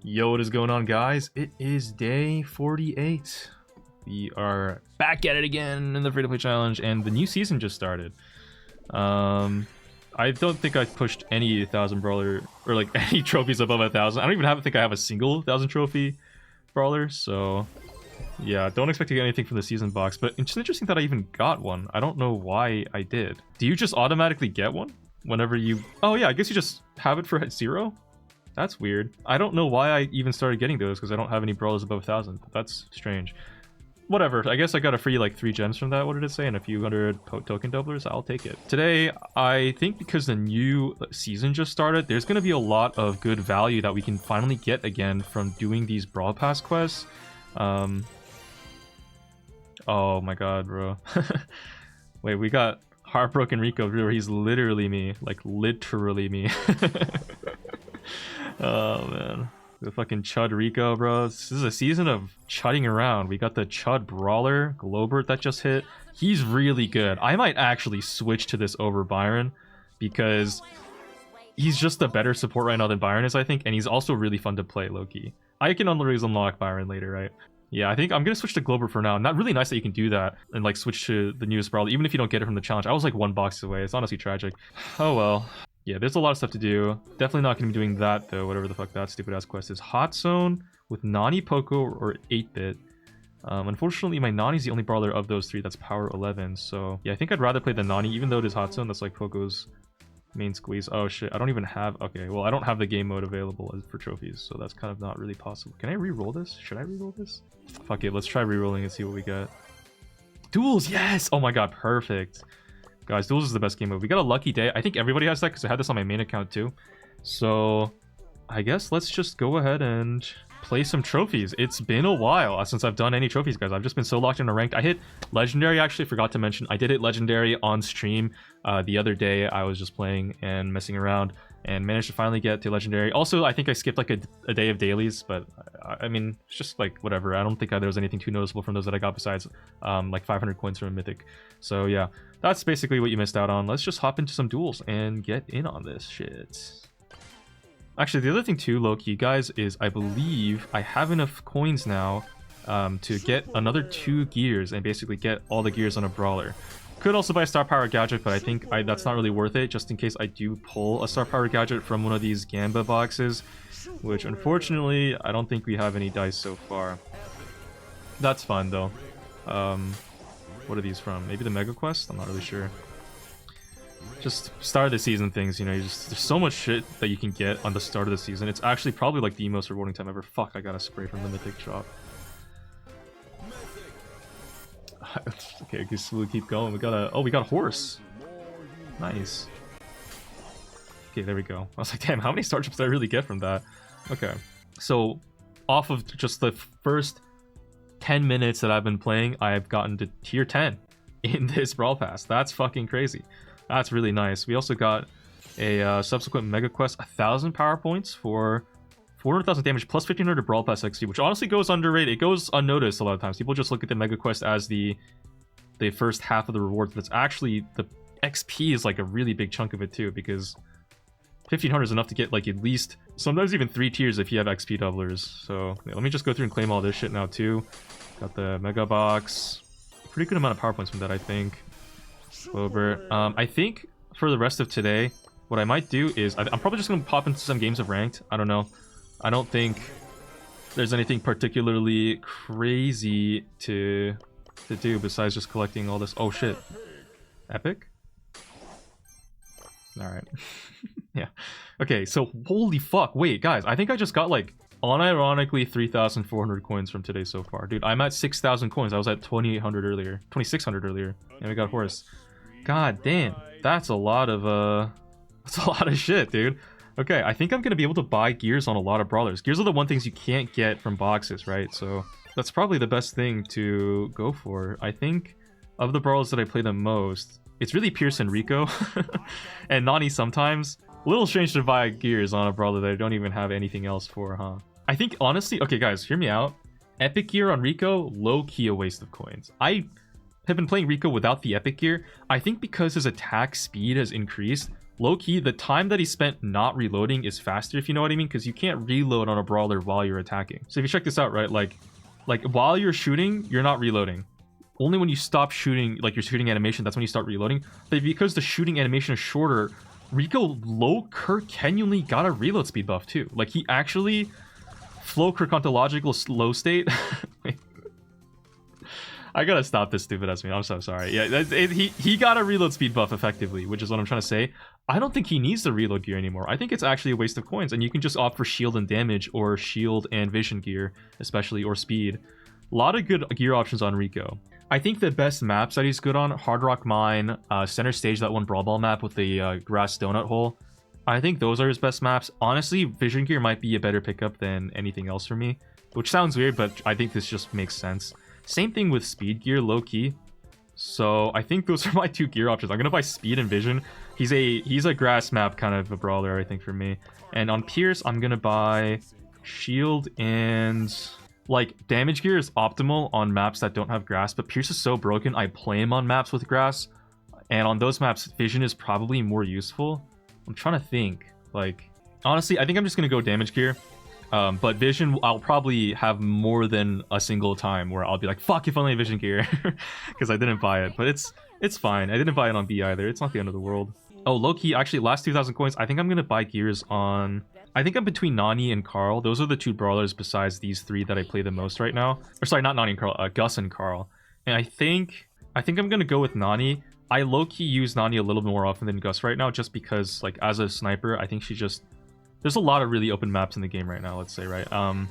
Yo, what is going on, guys? It is day 48. We are back at it again in the free-to-play challenge, and the new season just started. I don't think I pushed any 1,000 brawler or like any trophies above 1,000. I don't even think I have a single 1,000 trophy brawler. So yeah, don't expect to get anything from the season box. But it's interesting that I even got one. I don't know why I did. Do you just automatically get one whenever you? Oh yeah, I guess you just have it for 0. That's weird. I don't know why I even started getting those because I don't have any brawlers above 1,000. That's strange. Whatever. I guess I got a free like 3 gems from that. What did it say? And a few hundred token doublers. I'll take it. Today, I think because the new season just started, there's going to be a lot of good value that we can finally get again from doing these Brawl Pass quests. Oh my god, bro. Wait, we got Heartbroken Rico. He's literally me. Like, literally me. Oh man, the fucking Chud Rico, bro. This is a season of chudding around. We got the Chud Brawler, Globert that just hit. He's really good. I might actually switch to this over Byron because he's just a better support right now than Byron is, I think, and he's also really fun to play, low-key. I can always unlock Byron later, right? Yeah, I think I'm gonna switch to Globert for now. Not really nice that you can do that and like switch to the newest Brawl, even if you don't get it from the challenge. I was like 1 box away. It's honestly tragic. Oh well. Yeah, there's a lot of stuff to do. Definitely not going to be doing that, though, whatever the fuck that stupid-ass quest is. Hot Zone with Nani, Poco, or 8-Bit. Unfortunately, my Nani's the only brawler of those 3 that's power 11, so... Yeah, I think I'd rather play the Nani, even though it is Hot Zone. That's like Poco's main squeeze. Oh, shit. I don't even have... Okay, well, I don't have the game mode available for trophies, so that's kind of not really possible. Can I re-roll this? Should I re-roll this? Fuck it, let's try re-rolling and see what we get. Duels, yes! Oh my god, perfect. Guys, Duels is the best game mode. We got a lucky day. I think everybody has that because I had this on my main account too. So I guess let's just go ahead and play some trophies. It's been a while since I've done any trophies, guys. I've just been so locked into ranked. I hit legendary, actually forgot to mention. I did hit legendary on stream the other day. I was just playing and messing around and managed to finally get to legendary. Also, I think I skipped like a day of dailies, but I mean, it's just like whatever. I don't think there was anything too noticeable from those that I got besides like 500 coins from a mythic. So yeah, that's basically what you missed out on. Let's just hop into some duels and get in on this shit. Actually, the other thing too, low-key, guys, is I believe I have enough coins now to get another 2 gears and basically get all the gears on a brawler. Could also buy a star power gadget, but I think that's not really worth it, just in case I do pull a star power gadget from one of these Gamba boxes, which unfortunately I don't think we have any dice so far. That's fine though. What are these from? Maybe the Mega Quest? I'm not really sure. Just start of the season things, you know, there's so much shit that you can get on the start of the season. It's actually probably like the most rewarding time ever. Fuck, I got a spray from the mythic shop. Okay, we'll keep going. We got a horse. Nice. Okay, there we go. I was like, damn, how many star chips did I really get from that? Okay, so off of just the first 10 minutes that I've been playing, I've gotten to tier 10 in this Brawl Pass. That's fucking crazy. That's really nice. We also got a subsequent Mega Quest, 1,000 power points for 400,000 damage plus 1,500 Brawl Pass XP, which honestly goes underrated. It goes unnoticed a lot of times. People just look at the Mega Quest as the first half of the rewards, but it's actually the XP is like a really big chunk of it too, because 1,500 is enough to get like at least sometimes even 3 tiers if you have XP doublers. So yeah, let me just go through and claim all this shit now too. Got the Mega Box, pretty good amount of power points from that, I think. Over. I think for the rest of today, what I might do is I'm probably just gonna pop into some games of ranked. I don't know. I don't think there's anything particularly crazy to do besides just collecting all this. Oh shit. Epic? Alright. Yeah. Okay, so holy fuck. Wait, guys, I think I just got like unironically 3,400 coins from today so far. Dude, I'm at 6,000 coins. I was at 2,800 earlier. 2,600 earlier. And we got horse. God damn. That's a lot of shit, dude. Okay, I think I'm going to be able to buy gears on a lot of brawlers. Gears are the one things you can't get from boxes, right? So that's probably the best thing to go for. I think of the brawlers that I play the most, it's really Pierce and Rico. And Nani sometimes. A little strange to buy gears on a brawler that I don't even have anything else for, huh? I think, honestly, okay guys, hear me out. Epic gear on Rico, low-key a waste of coins. I have been playing Rico without the epic gear. I think because his attack speed has increased, low-key, the time that he spent not reloading is faster, if you know what I mean, because you can't reload on a brawler while you're attacking. So if you check this out, right, like while you're shooting, you're not reloading. Only when you stop shooting, like your shooting animation, that's when you start reloading. But because the shooting animation is shorter, Rico low-Kirk genuinely got a reload speed buff too. Like he actually flow Kirkontological slow state. I gotta stop this stupid ass meme. I'm so sorry. Yeah, he got a reload speed buff effectively, which is what I'm trying to say. I don't think he needs the reload gear anymore. I think it's actually a waste of coins, and you can just opt for shield and damage or shield and vision gear, especially, or speed. A lot of good gear options on Rico. I think the best maps that he's good on, Hard Rock Mine, Center Stage, that one Brawl Ball map with the grass donut hole. I think those are his best maps. Honestly, vision gear might be a better pickup than anything else for me, which sounds weird, but I think this just makes sense. Same thing with speed gear, low key. So I think those are my two gear options. I'm gonna buy speed and vision. He's a grass map kind of a brawler, I think, for me. And on Pierce, I'm gonna buy shield and like damage gear is optimal on maps that don't have grass, but Pierce is so broken. I play him on maps with grass, and on those maps, vision is probably more useful. I'm trying to think. Like, honestly, I think I'm just gonna go damage gear. But vision, I'll probably have more than a single time where I'll be like, fuck, if only vision gear, because I didn't buy it. But it's fine. I didn't buy it on B either. It's not the end of the world. Oh, low-key, actually, last 2,000 coins, I think I'm gonna buy gears on... I think I'm between Nani and Carl. Those are the two brawlers besides these three that I play the most right now. Or sorry, not Nani and Carl, Gus and Carl. And I think I'm gonna go with Nani. I low-key use Nani a little bit more often than Gus right now, just because, like, as a sniper, I think she just... There's a lot of really open maps in the game right now, let's say, right? I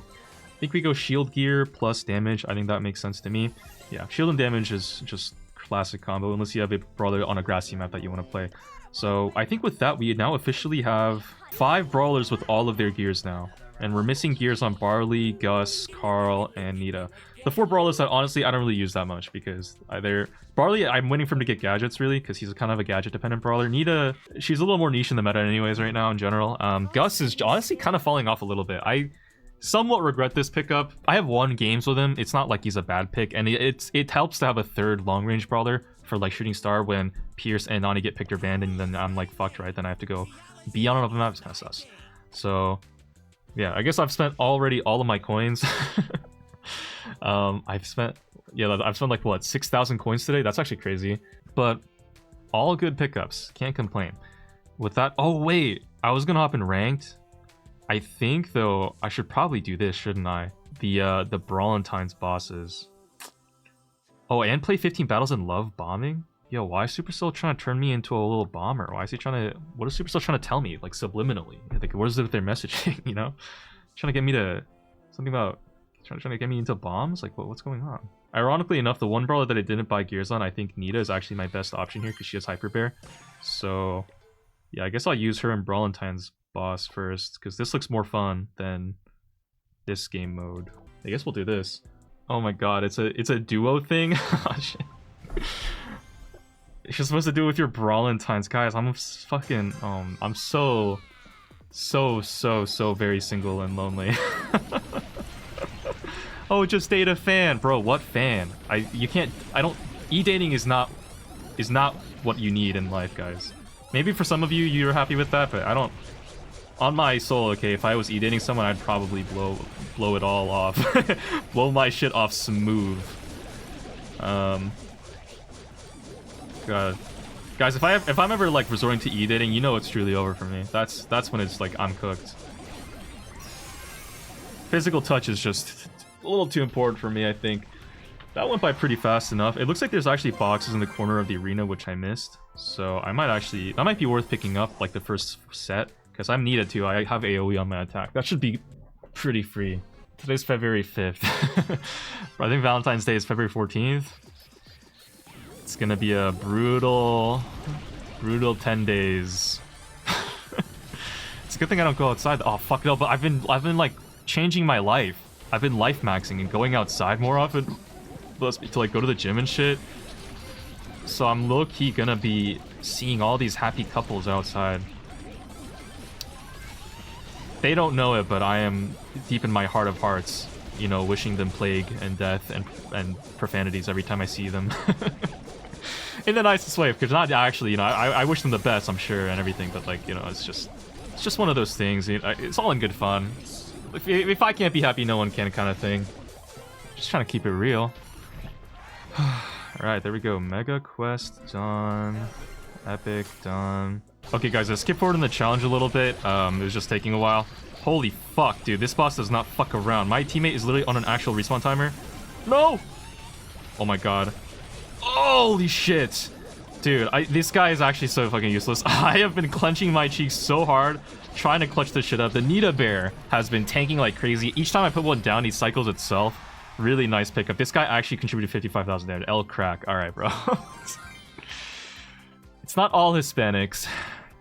think we go shield gear plus damage. I think that makes sense to me. Yeah, shield and damage is just classic combo, unless you have a brawler on a grassy map that you want to play. So I think with that, we now officially have 5 brawlers with all of their gears now. And we're missing gears on Barley, Gus, Carl, and Nita. The 4 brawlers that honestly I don't really use that much because either Barley, I'm waiting for him to get gadgets really because he's kind of a gadget dependent brawler. Nita, she's a little more niche in the meta anyways right now in general. Gus is honestly kind of falling off a little bit. I somewhat regret this pickup. I have won games with him. It's not like he's a bad pick, and it helps to have a third long range brawler for like shooting star when Pierce and Nani get picked or banned, and then I'm like fucked, right? Then I have to go be on another map. It's kind of sus. So yeah, I guess I've spent already all of my coins. I've spent like what, 6,000 coins today. That's actually crazy, but all good pickups, can't complain with that. Oh wait, I was gonna hop in ranked. I think though I should probably do this, shouldn't I? The Valentine's bosses. Oh, and play 15 battles and love bombing. Yo, why is Supercell trying to turn me into a little bomber? Why is he trying to... What is Supercell trying to tell me? Like, subliminally. Like, what is it with their messaging, you know? Trying to get me to... Something about... Trying to get me into bombs? Like, what's going on? Ironically enough, the one brawler that I didn't buy gears on, I think Nita is actually my best option here because she has Hyper Bear. So, yeah, I guess I'll use her in Valentine's boss first because this looks more fun than this game mode. I guess we'll do this. Oh my god, it's a duo thing? Oh, shit. You're supposed to do it with your Valentines, guys. I'm fucking I'm so very single and lonely. Oh, just date a fan, bro. What fan? E-dating is not what you need in life, guys. Maybe for some of you, you're happy with that, but I don't. On my soul, okay, if I was e-dating someone, I'd probably blow it all off. Blow my shit off smooth. God. Guys, if I'm ever like resorting to e-dating, you know it's truly over for me. That's when it's like I'm cooked. Physical touch is just a little too important for me, I think. That went by pretty fast enough. It looks like there's actually boxes in the corner of the arena, which I missed. So I might actually... That might be worth picking up, like, the first set. Because I'm needed to. I have AoE on my attack. That should be pretty free. Today's February 5th. I think Valentine's Day is February 14th. It's gonna be a brutal 10 days. It's a good thing I don't go outside. Oh, fuck no, but I've been, like, changing my life. I've been life maxing and going outside more often to like go to the gym and shit. So I'm low-key gonna be seeing all these happy couples outside. They don't know it, but I am deep in my heart of hearts, you know, wishing them plague and death and profanities every time I see them. in the nicest way, because not actually, you know, I wish them the best, I'm sure, and everything, but like, you know, it's just one of those things. You know, it's all in good fun. If I can't be happy, no one can, kind of thing. Just trying to keep it real. Alright, there we go. Mega quest done. Epic done. Okay, guys, let's skip forward in the challenge a little bit. It was just taking a while. Holy fuck, dude. This boss does not fuck around. My teammate is literally on an actual respawn timer. No! Oh my god. Holy shit! Dude, this guy is actually so fucking useless. I have been clenching my cheeks so hard, trying to clutch this shit up. The Nita Bear has been tanking like crazy. Each time I put one down, he cycles itself. Really nice pickup. This guy actually contributed 55,000 damage. L crack. Alright, bro. It's not all Hispanics,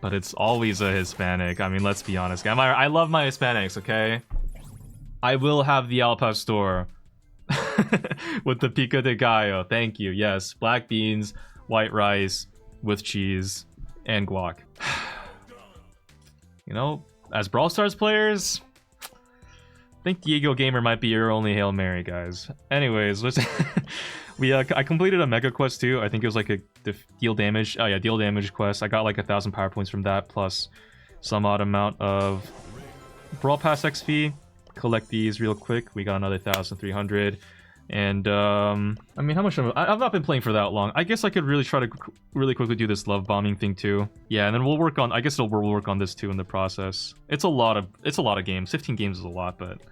but it's always a Hispanic. I mean, let's be honest. I love my Hispanics, okay? I will have the Al Pastor with the pico de gallo. Thank you. Yes, black beans, white rice with cheese and guac. You know, as Brawl Stars players, I think Diego Gamer might be your only Hail Mary, guys. Anyways, let's... I completed a mega quest too. I think it was like a deal damage. Oh yeah, deal damage quest. I got like 1,000 power points from that, plus some odd amount of Brawl Pass XP. Collect these real quick. We got another 1,300. And I mean, how much? I've not been playing for that long. I guess I could really try to really quickly do this love bombing thing too. Yeah, and then we'll work on. I guess we'll work on this too in the process. It's a lot of games. 15 games is a lot, but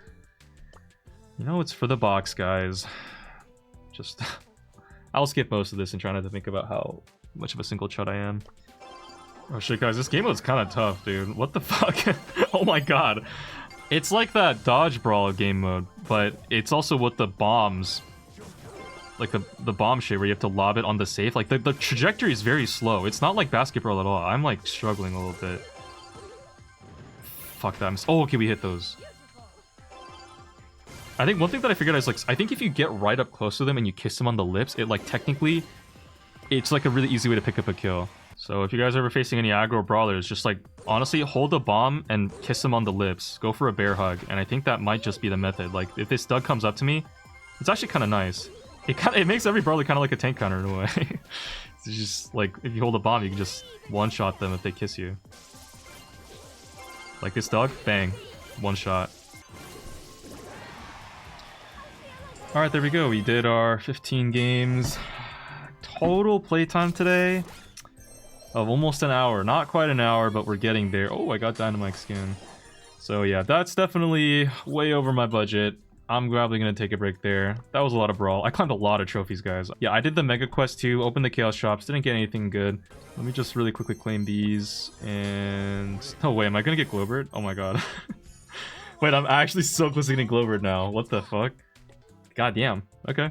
you know, it's for the box, guys. Just I'll skip most of this and try not to think about how much of a single chud I am. Oh shit, guys, this game mode's kind of tough, dude. What the fuck? Oh my god. It's like that dodge brawl game mode, but it's also with the bombs. Like the bomb shit where you have to lob it on the safe. Like the trajectory is very slow. It's not like basketball at all. I'm like struggling a little bit. Fuck that. Oh, okay, we hit those. I think one thing that I figured out is like, I think if you get right up close to them and you kiss them on the lips, it like technically, it's like a really easy way to pick up a kill. So if you guys are ever facing any aggro brawlers, just like, honestly, hold the bomb and kiss them on the lips. Go for a bear hug. And I think that might just be the method. Like, if this Doug comes up to me, it's actually kind of nice. It makes every brawler kind of like a tank counter in a way. It's just, like, if you hold a bomb, you can just one-shot them if they kiss you. Like this Doug, bang. One shot. Alright, there we go. We did our 15 games. Total playtime today of almost an hour. Not quite an hour, but we're getting there. Oh, I got Dynamite skin. So yeah, that's definitely way over my budget. I'm probably going to take a break there. That was a lot of Brawl. I climbed a lot of trophies, guys. Yeah, I did the Mega Quest too. Opened the Chaos Shops. Didn't get anything good. Let me just really quickly claim these. And... no way, am I going to get Glowbird? Oh my god. Wait, I'm actually so close to getting Glowbird now. What the fuck? God damn. Okay.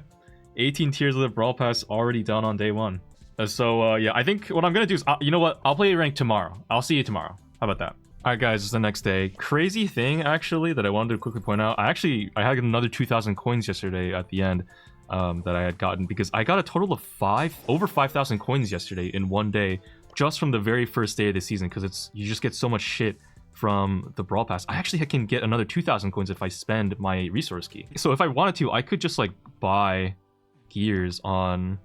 18 tiers of the Brawl Pass already done on day one. Yeah, I think what I'm gonna do is, you know what? I'll play rank tomorrow. I'll see you tomorrow. How about that? Alright guys, it's the next day. Crazy thing, actually, that I wanted to quickly point out. I had another 2,000 coins yesterday at the end that I had gotten, because I got a total of over 5,000 coins yesterday in one day, just from the very first day of the season, because you just get so much shit from the Brawl Pass. I actually can get another 2,000 coins if I spend my resource key. So if I wanted to, I could just like buy gears on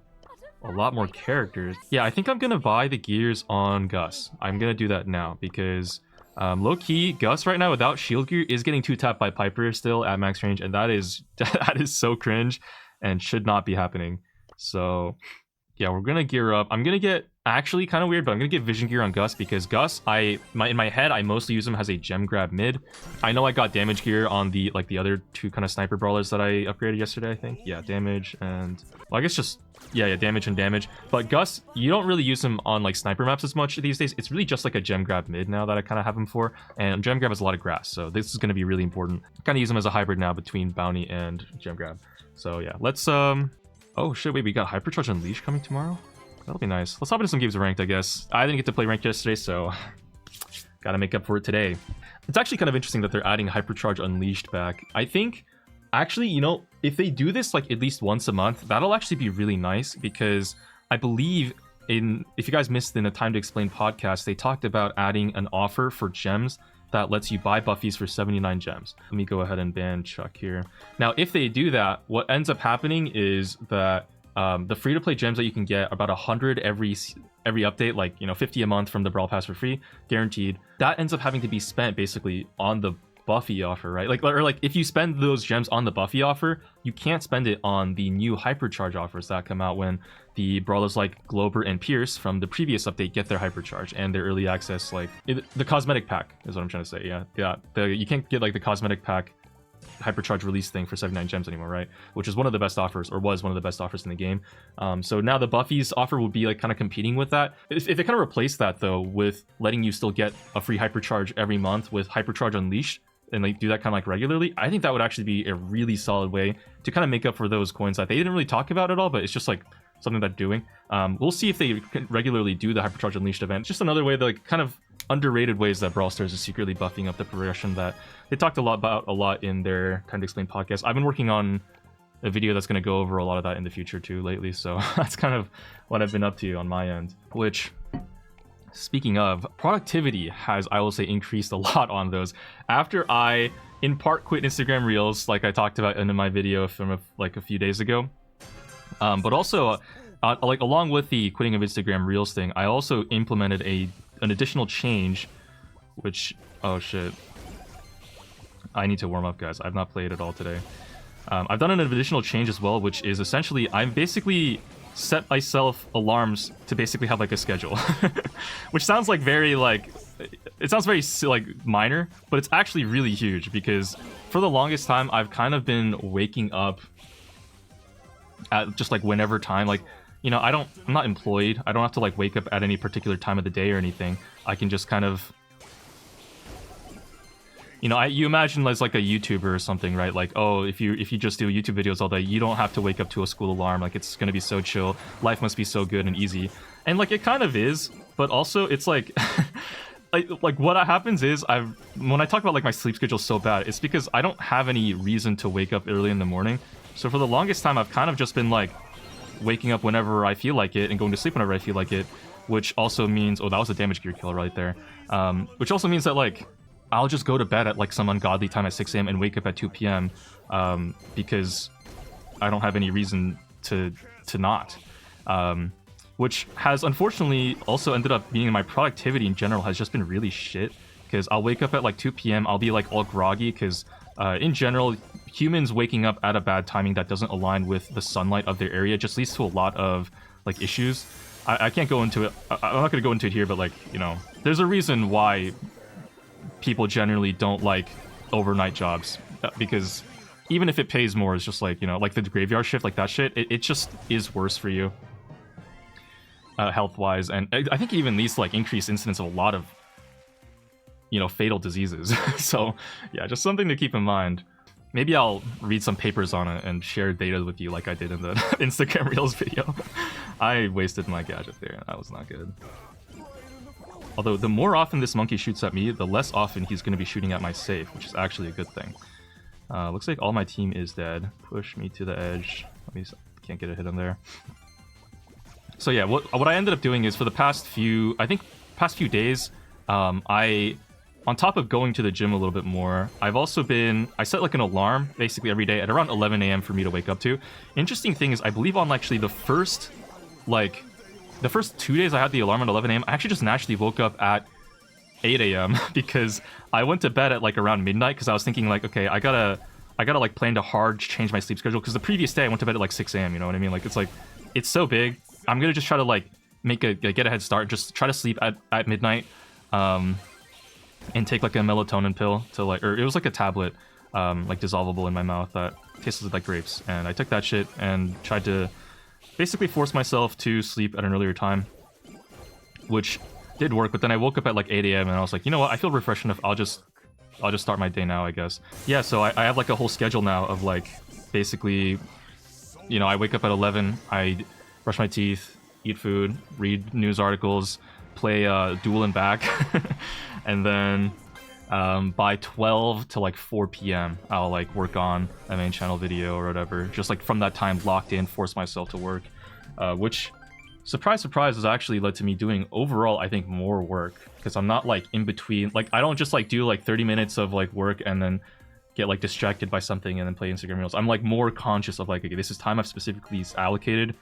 a lot more characters. Yeah, I think I'm gonna buy the gears on Gus. I'm gonna do that now because low-key, Gus right now without shield gear is getting 2-tapped by Piper still at max range, and that is so cringe and should not be happening. So yeah, we're gonna gear up. I'm gonna get, actually kind of weird, but I'm gonna get vision gear on Gus because Gus, in my head, I mostly use him as a gem grab mid. I know I got damage gear on the other two kind of sniper brawlers that I upgraded yesterday, I think. Yeah, damage and, well, I guess just, yeah, damage and damage. But Gus, you don't really use him on like sniper maps as much these days. It's really just like a gem grab mid now that I kind of have him for. And gem grab has a lot of grass, so this is gonna be really important. Kind of use him as a hybrid now between bounty and gem grab. So yeah, let's oh shit, wait, we got Hypercharge Unleashed coming tomorrow? That'll be nice. Let's hop into some games of ranked, I guess. I didn't get to play ranked yesterday, so gotta make up for it today. It's actually kind of interesting that they're adding Hypercharge Unleashed back. I think, actually, you know, if they do this like at least once a month, that'll actually be really nice because I believe if you guys missed in the Time to Explain podcast, they talked about adding an offer for gems that lets you buy buffies for 79 gems. Let me go ahead and ban Chuck here. Now, if they do that, what ends up happening is that The free-to-play gems that you can get, about 100 every update, like, you know, 50 a month from the Brawl Pass for free, guaranteed. That ends up having to be spent basically on the Buffy offer, right? Like if you spend those gems on the Buffy offer, you can't spend it on the new hypercharge offers that come out when the brawlers like Glober and Pierce from the previous update get their hypercharge and their early access, like the cosmetic pack is what I'm trying to say. Yeah. You can't get like the cosmetic pack hypercharge release thing for 79 gems anymore, right? Which is one of the best offers, or was one of the best offers in the game. So now the Buffy's offer will be like kind of competing with that. If they kind of replace that though with letting you still get a free hypercharge every month with hypercharge unleashed, and like do that kind of like regularly, I think that would actually be a really solid way to kind of make up for those coins that they didn't really talk about at all, but it's just like something they're doing. We'll see if they can regularly do the hypercharge unleashed event. It's just another way, like kind of underrated ways that Brawl Stars is secretly buffing up the progression that they talked about a lot in their Kind of Explained podcast. I've been working on a video that's going to go over a lot of that in the future too lately, so that's kind of what I've been up to on my end. Which, speaking of, productivity has, I will say, increased a lot on those. After I, in part, quit Instagram Reels, like I talked about in my video from like a few days ago. But also, like along with the quitting of Instagram Reels thing, I also implemented an additional change, which, oh shit. I need to warm up, guys. I've not played at all today. I've done an additional change as well, which is essentially, I'm basically set myself alarms to basically have like a schedule. Which sounds like very like, it sounds very like minor, but it's actually really huge because for the longest time I've kind of been waking up at just like whenever time, like, you know, I'm not employed. I don't have to like wake up at any particular time of the day or anything. I can just kind of, you know, you imagine as like a YouTuber or something, right? Like, oh, if you just do YouTube videos all day, you don't have to wake up to a school alarm. Like, it's gonna be so chill. Life must be so good and easy. And like, it kind of is, but also it's like, like what happens is when I talk about like my sleep schedule so bad, it's because I don't have any reason to wake up early in the morning. So for the longest time, I've kind of just been like waking up whenever I feel like it and going to sleep whenever I feel like it, which also means, oh, that was a damage gear kill right there. Which also means that like, I'll just go to bed at like some ungodly time at 6 a.m. and wake up at 2 p.m. Because I don't have any reason to not. Which has unfortunately also ended up being my productivity in general has just been really shit. Because I'll wake up at like 2 p.m. I'll be like all groggy because in general, humans waking up at a bad timing that doesn't align with the sunlight of their area just leads to a lot of like issues. I can't go into it. I'm not going to go into it here, but like, you know, there's a reason why people generally don't like overnight jobs, because even if it pays more, it's just like, you know, like the graveyard shift, like that shit, it just is worse for you health-wise. And I think even these like increased incidence of a lot of, you know, fatal diseases. So yeah, just something to keep in mind. Maybe I'll read some papers on it and share data with you like I did in the Instagram Reels video. I wasted my gadget there. That was not good. Although the more often this monkey shoots at me, the less often he's going to be shooting at my safe, which is actually a good thing. Looks like all my team is dead. Push me to the edge. Can't get a hit in there. So yeah, what I ended up doing is for the past few days, on top of going to the gym a little bit more, I set like an alarm basically every day at around 11 a.m. for me to wake up to. Interesting thing is, I believe on actually the first 2 days I had the alarm at 11 a.m., I actually just naturally woke up at 8 a.m. because I went to bed at like around midnight because I was thinking like, okay, I gotta like plan to hard change my sleep schedule because the previous day I went to bed at like 6 a.m. You know what I mean? Like it's so big. I'm gonna just try to like get a head start, just try to sleep at midnight, and take like a melatonin pill to like, or it was like a tablet, like dissolvable in my mouth that tasted like grapes, and I took that shit and tried to basically force myself to sleep at an earlier time, which did work. But then I woke up at like 8 a.m. and I was like, you know what, I feel refreshed enough, I'll just start my day now, I guess. Yeah, so I have like a whole schedule now of like, basically, you know, I wake up at 11, I brush my teeth, eat food, read news articles, play Duel and Back, and then by 12 to like 4 p.m. I'll like work on a main channel video or whatever, just like from that time locked in, force myself to work, which, surprise surprise, has actually led to me doing overall I think more work, because I'm not like in between, like I don't just like do like 30 minutes of like work and then get like distracted by something and then play Instagram Reels. I'm like more conscious of like, okay, this is time I've specifically allocated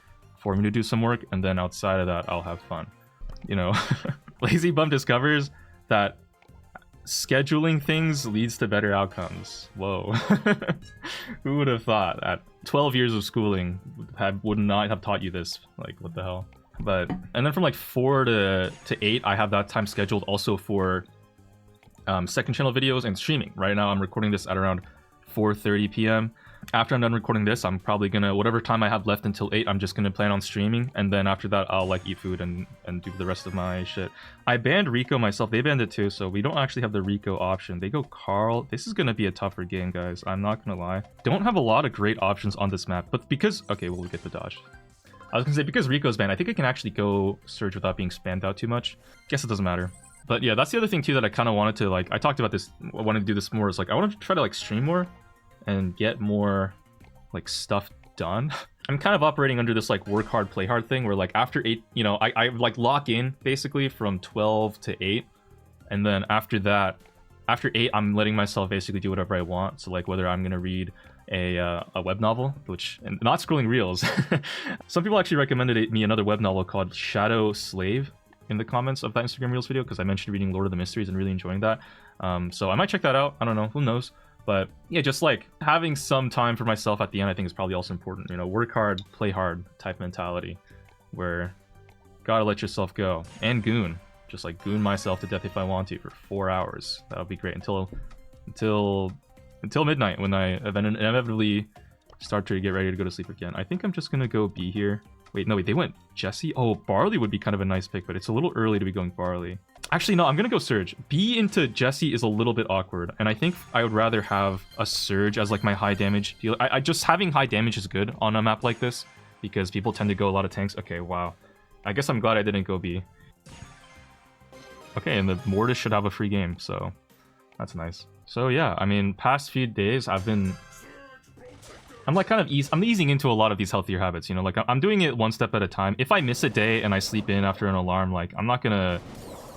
for me to do some work, and then outside of that, I'll have fun. You know, Lazy Bum discovers that scheduling things leads to better outcomes. Whoa. Who would have thought that 12 years of schooling would not have taught you this? Like, what the hell? But, and then from like 4 to 8, I have that time scheduled also for second channel videos and streaming. Right now, I'm recording this at around 4:30 p.m. After I'm done recording this, I'm probably gonna, whatever time I have left until 8, I'm just gonna plan on streaming, and then after that, I'll like eat food and do the rest of my shit. I banned Rico myself, they banned it too, so we don't actually have the Rico option. They go Carl. This is gonna be a tougher game, guys. I'm not gonna lie. Don't have a lot of great options on this map, but because, okay, we'll get the dodge. I was gonna say, because Rico's banned, I think I can actually go Surge without being spammed out too much. Guess it doesn't matter. But yeah, that's the other thing too that I kind of wanted to, like, I talked about this, I wanted to do this more, is like, I want to try to like stream more and get more like stuff done. I'm kind of operating under this like work hard, play hard thing where like after 8, you know, I like lock in basically from 12 to 8. And then after that, after 8, I'm letting myself basically do whatever I want. So like whether I'm going to read a web novel, which, and not scrolling reels. Some people actually recommended me another web novel called Shadow Slave in the comments of that Instagram Reels video, because I mentioned reading Lord of the Mysteries and really enjoying that. So I might check that out. I don't know, who knows? But yeah, just like having some time for myself at the end, I think is probably also important. You know, work hard, play hard type mentality, where gotta let yourself go. And goon, just like goon myself to death if I want to for 4 hours. That would be great until midnight, when I inevitably start to get ready to go to sleep again. I think I'm just gonna go B here. Wait, no, wait, they went Jesse? Oh, Barley would be kind of a nice pick, but it's a little early to be going Barley. Actually, no, I'm gonna go Surge. B into Jesse is a little bit awkward, and I think I would rather have a Surge as like my high damage deal. I just, having high damage is good on a map like this, because people tend to go a lot of tanks. Okay, wow. I guess I'm glad I didn't go B. Okay, and the Mortis should have a free game, so that's nice. So yeah, I mean, past few days, I'm like kind of I'm easing into a lot of these healthier habits, you know, like I'm doing it one step at a time. If I miss a day and I sleep in after an alarm, like I'm not gonna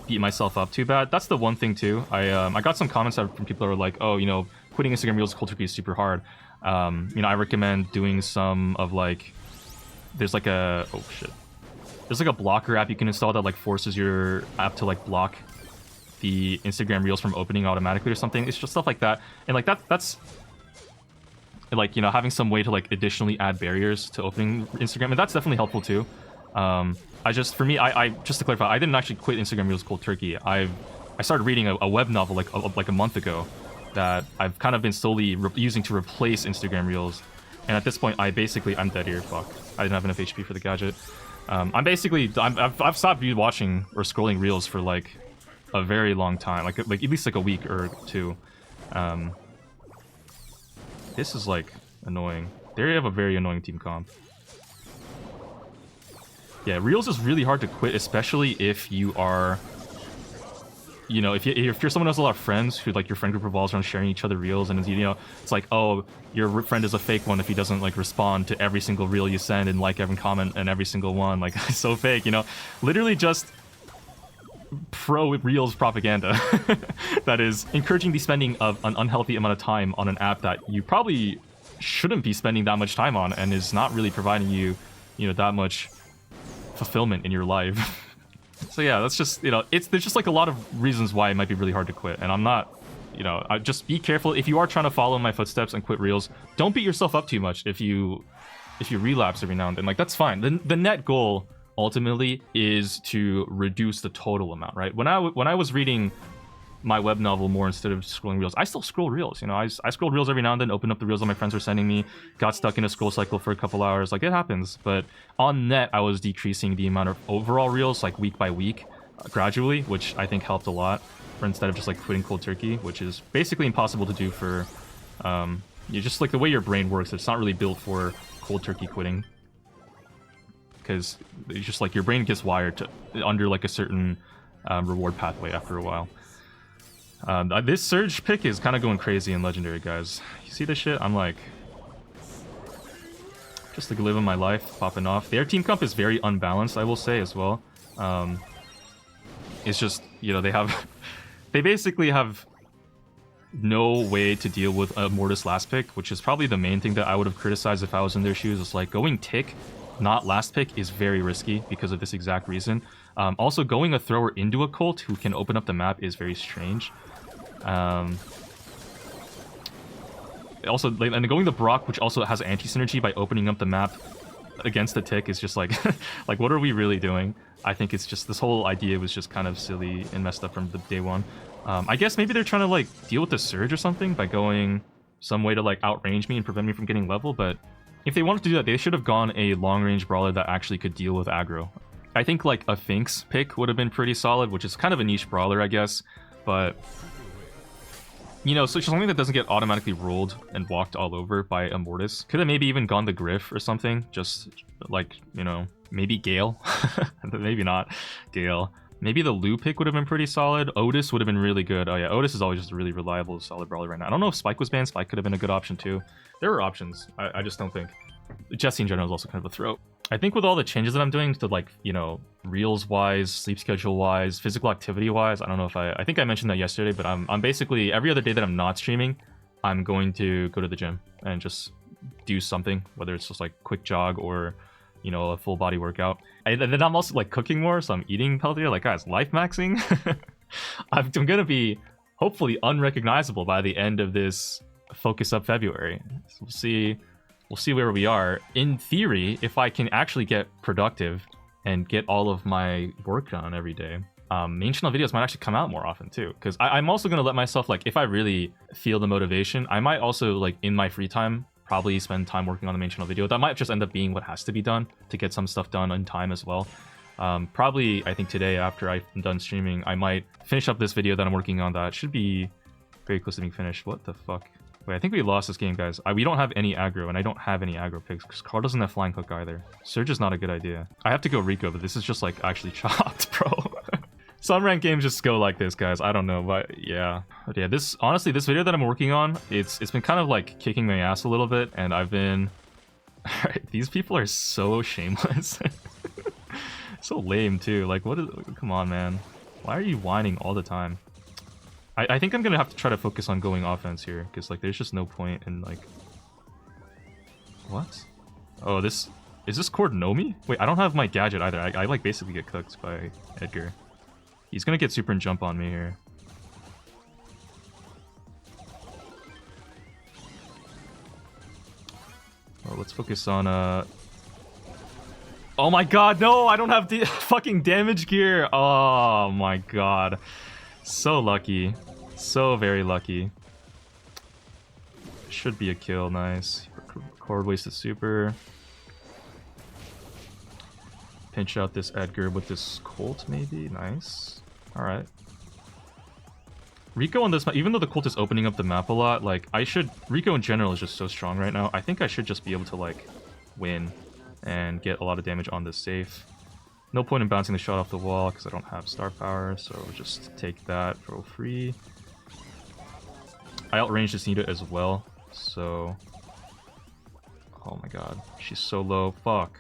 beat myself up too bad. That's the one thing too. I got some comments from people that were like, oh, you know, quitting Instagram Reels cold turkey is super hard. You know, I recommend doing some of like, there's like a, oh shit. There's like a blocker app you can install that like forces your app to like block the Instagram Reels from opening automatically or something. It's just stuff like that. And like that's like, you know, having some way to like additionally add barriers to opening Instagram, and that's definitely helpful too. I just, for me, I just to clarify, I didn't actually quit Instagram Reels cold turkey. I started reading a web novel like a month ago that I've kind of been slowly using to replace Instagram Reels. And at this point, I'm dead here. Fuck, I didn't have enough HP for the gadget. I've stopped watching or scrolling Reels for like a very long time, like at least like a week or two. This is like annoying. They have a very annoying team comp. Yeah, Reels is really hard to quit, especially if you are, you know, if you're someone who has a lot of friends who like your friend group revolves around sharing each other Reels, and you know, it's like, oh, your friend is a fake one if he doesn't like respond to every single Reel you send and like every comment and every single one, like it's so fake, you know, literally just pro Reels propaganda that is encouraging the spending of an unhealthy amount of time on an app that you probably shouldn't be spending that much time on and is not really providing you, you know, that much fulfillment in your life. So yeah, that's just, you know, there's just like a lot of reasons why it might be really hard to quit, and I'm not, you know, just be careful if you are trying to follow in my footsteps and quit Reels. Don't beat yourself up too much if you relapse every now and then. Like, that's fine. The net goal ultimately is to reduce the total amount, right? When I was reading my web novel more instead of scrolling Reels, I still scroll Reels, you know, I scrolled Reels every now and then, open up the Reels that my friends were sending me, got stuck in a scroll cycle for a couple hours, like it happens. But on net, I was decreasing the amount of overall Reels like week by week, gradually, which I think helped a lot, for instead of just like quitting cold turkey, which is basically impossible to do for you just like the way your brain works. It's not really built for cold turkey quitting, because it's just like your brain gets wired to under like a certain reward pathway after a while. This Surge pick is kind of going crazy in Legendary, guys. You see this shit? I'm like, just like living my life, popping off. Their team comp is very unbalanced, I will say, as well. It's just, you know, they basically have no way to deal with a Mortis last pick, which is probably the main thing that I would have criticized if I was in their shoes. It's like going Tick not last pick is very risky because of this exact reason. Also, going a thrower into a Colt who can open up the map is very strange. Also, and going the Brock, which also has anti-synergy by opening up the map against the tick, is just like, like, what are we really doing? I think it's just, this whole idea was just kind of silly and messed up from the day one. I guess maybe they're trying to, like, deal with the surge or something by going some way to, like, outrange me and prevent me from getting level, but if they wanted to do that, they should have gone a long-range brawler that actually could deal with aggro. I think, like, a Finks pick would have been pretty solid, which is kind of a niche brawler, I guess, but... You know, so something that doesn't get automatically rolled and walked all over by a Mortis. Could have maybe even gone the Griff or something. Just, like, you know, maybe Gale. Maybe not Gale. Maybe the Lu pick would have been pretty solid. Otis would have been really good. Oh yeah, Otis is always just a really reliable, solid brawler right now. I don't know if Spike was banned. Spike could have been a good option too. There were options. I just don't think. Jesse in general is also kind of a throw. I think with all the changes that I'm doing to, like, you know, reels-wise, sleep schedule-wise, physical activity-wise, I don't know if I think I mentioned that yesterday, but I'm basically, every other day that I'm not streaming, I'm going to go to the gym and just do something, whether it's just, like, quick jog or, you know, a full body workout. And then I'm also, like, cooking more, so I'm eating healthier. Like, guys, life maxing? I'm going to be, hopefully, unrecognizable by the end of this Focus Up February. So we'll see. We'll see where we are. In theory, if I can actually get productive and get all of my work done every day, main channel videos might actually come out more often too. Because I'm also going to let myself, like, if I really feel the motivation, I might also, like, in my free time, probably spend time working on the main channel video. That might just end up being what has to be done to get some stuff done on time as well. Probably, I think today, after I'm done streaming, I might finish up this video that I'm working on that should be very close to being finished. What the fuck? Wait, I think we lost this game, guys. We don't have any aggro, and I don't have any aggro picks, because Carl doesn't have flying hook either. Surge is not a good idea. I have to go Rico, but this is just, like, actually chopped, bro. Some ranked games just go like this, guys. I don't know, but yeah. But yeah, this, honestly, this video that I'm working on, it's been kind of, like, kicking my ass a little bit, and I've been... Alright, these people are so shameless. So lame, too. Like, what is... Come on, man. Why are you whining all the time? I think I'm gonna have to try to focus on going offense here, because, like, there's just no point in, like... What? Oh, this... Is this Cord Nomi? Wait, I don't have my gadget either. I like, basically get cooked by Edgar. He's gonna get super and jump on me here. Oh, let's focus on, Oh my god, no! I don't have the fucking damage gear! Oh my god. So lucky. So very lucky. Should be a kill, nice. Cord wasted super. Pinch out this Edgar with this Colt, maybe? Nice. Alright. Rico on this map, even though the Colt is opening up the map a lot, like, I should... Rico in general is just so strong right now. I think I should just be able to, like, win and get a lot of damage on this safe. No point in bouncing the shot off the wall because I don't have star power, so just take that for free. I outranged this Nita as well, so... Oh my god, she's so low. Fuck.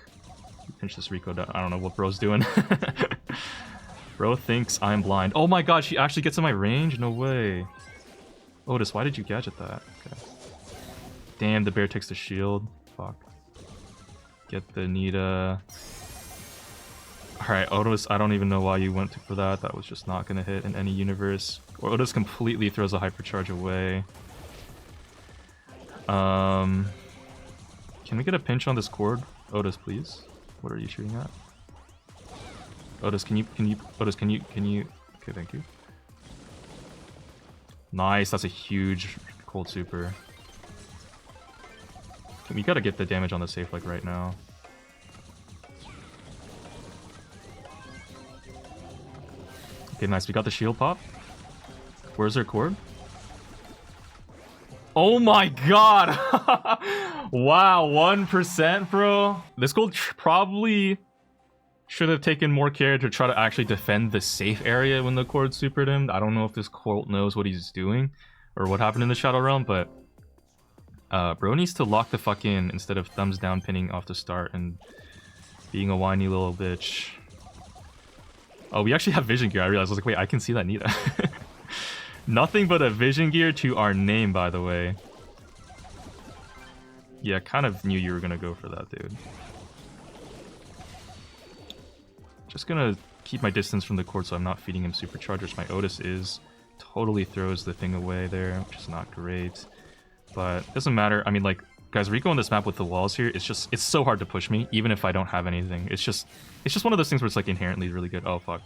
Pinch this Rico down. I don't know what bro's doing. Bro thinks I'm blind. Oh my god, she actually gets in my range? No way. Otis, why did you gadget that? Okay. Damn, the bear takes the shield. Fuck. Get the Nita. Alright, Otis, I don't even know why you went for that. That was just not gonna hit in any universe. Or Otis completely throws a hypercharge away. Can we get a pinch on this Cord? Otis, please. What are you shooting at? Otis, Otis, can you... Okay, thank you. Nice, that's a huge cold super. We gotta get the damage on the safe, like, right now. Okay, nice. We got the shield pop. Where's their Cord? Oh my god! Wow, 1%, bro. This gold probably should have taken more care to try to actually defend the safe area when the Cord supered him. I don't know if this Colt knows what he's doing or what happened in the Shadow Realm, but bro needs to lock the fuck in instead of thumbs down pinning off the start and being a whiny little bitch. Oh, we actually have vision gear. I realized. I was like, wait, I can see that Nita. Nothing but a vision gear to our name, by the way. Yeah, kind of knew you were gonna go for that, dude. Just gonna keep my distance from the court so I'm not feeding him superchargers. My Otis is. Totally throws the thing away there, which is not great. But it doesn't matter. I mean, like, guys, Rico on this map with the walls here, it's so hard to push me, even if I don't have anything. It's just one of those things where it's like inherently really good. Oh, fuck.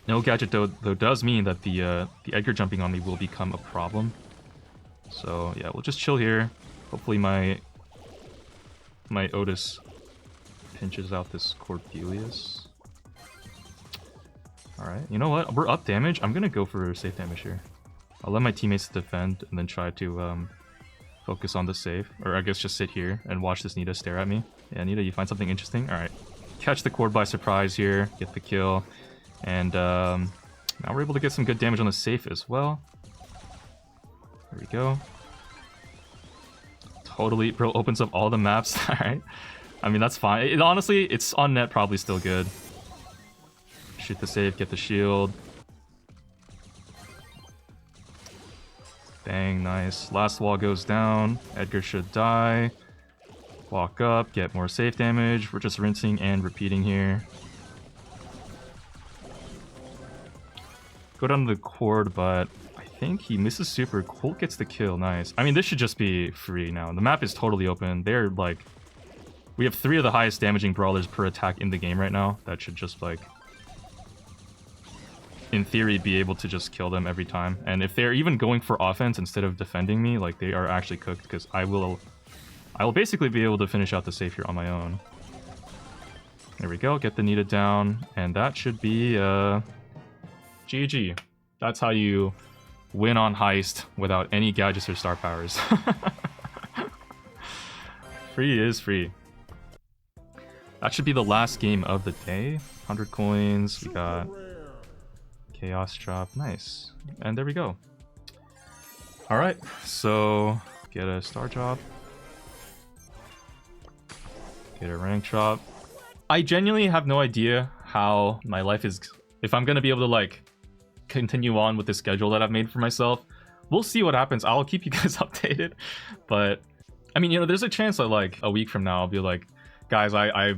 No gadget though does mean that the Edgar jumping on me will become a problem. So yeah, we'll just chill here. Hopefully my Otis pinches out this Cordelius. Alright, you know what? We're up damage. I'm gonna go for safe damage here. I'll let my teammates defend and then try to focus on the save. Or I guess just sit here and watch this Nita stare at me. Yeah, Nita, you find something interesting? Alright. Catch the Cord by surprise here. Get the kill. And now we're able to get some good damage on the safe as well. There we go. Totally, bro, opens up all the maps. Alright. I mean, that's fine. Honestly, it's on net probably still good. Shoot the save, get the shield. Bang, nice. Last wall goes down. Edgar should die. Walk up, get more safe damage. We're just rinsing and repeating here. Go down to the cord, but I think he misses super. Colt gets the kill, nice. I mean, this should just be free now. The map is totally open. They're like... We have 3 of the highest damaging brawlers per attack in the game right now. That should just like... in theory, be able to just kill them every time. And if they're even going for offense instead of defending me, like, they are actually cooked, because I will basically be able to finish out the safe here on my own. There we go, get the Nita down, and that should be, GG. That's how you win on Heist without any gadgets or star powers. Free is free. That should be the last game of the day. 100 coins, we got... Chaos drop, nice. And there we go. Alright, so get a star drop. Get a rank drop. I genuinely have no idea how my life is... If I'm gonna be able to, like, continue on with the schedule that I've made for myself. We'll see what happens. I'll keep you guys updated. But, I mean, you know, there's a chance that, like, a week from now I'll be like, guys, I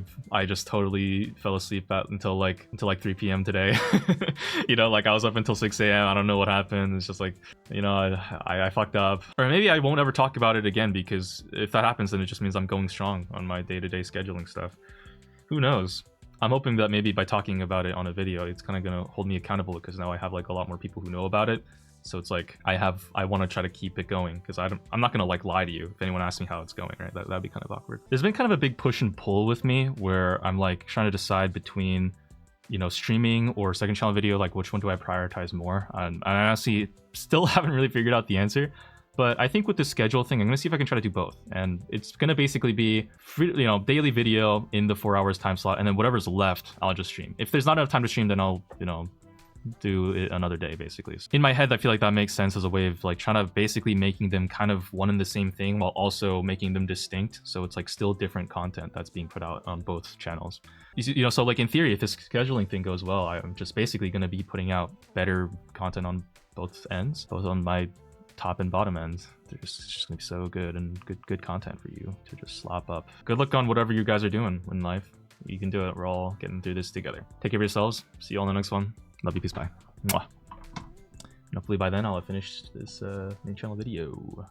just totally fell asleep until like 3 p.m. today. You know, like I was up until 6 a.m. I don't know what happened. It's just like, you know, I fucked up. Or maybe I won't ever talk about it again, because if that happens, then it just means I'm going strong on my day-to-day scheduling stuff. Who knows? I'm hoping that maybe by talking about it on a video, it's kind of going to hold me accountable, because now I have like a lot more people who know about it. So it's like I want to try to keep it going, because I'm not gonna like lie to you if anyone asks me how it's going, right? That'd be kind of awkward. There's been kind of a big push and pull with me where I'm like trying to decide between, you know, streaming or second channel video, like which one do I prioritize more? And I honestly still haven't really figured out the answer. But I think with the schedule thing, I'm gonna see if I can try to do both. And it's gonna basically be free, you know, daily video in the 4 hours time slot, and then whatever's left, I'll just stream. If there's not enough time to stream, then I'll, you know, do it another day, basically. In my head, I feel like that makes sense as a way of like trying to basically making them kind of one and the same thing while also making them distinct, so it's like still different content that's being put out on both channels. You know, so like in theory, if this scheduling thing goes well, I'm just basically going to be putting out better content on both ends, both on my top and bottom ends. It's just gonna be so good, and good content for you to just slap up. Good luck on whatever you guys are doing in life. You can do it. We're all getting through this together. Take care of yourselves. See you all in the next one. Love you, peace, bye. Mwah. And hopefully by then I'll have finished this main channel video.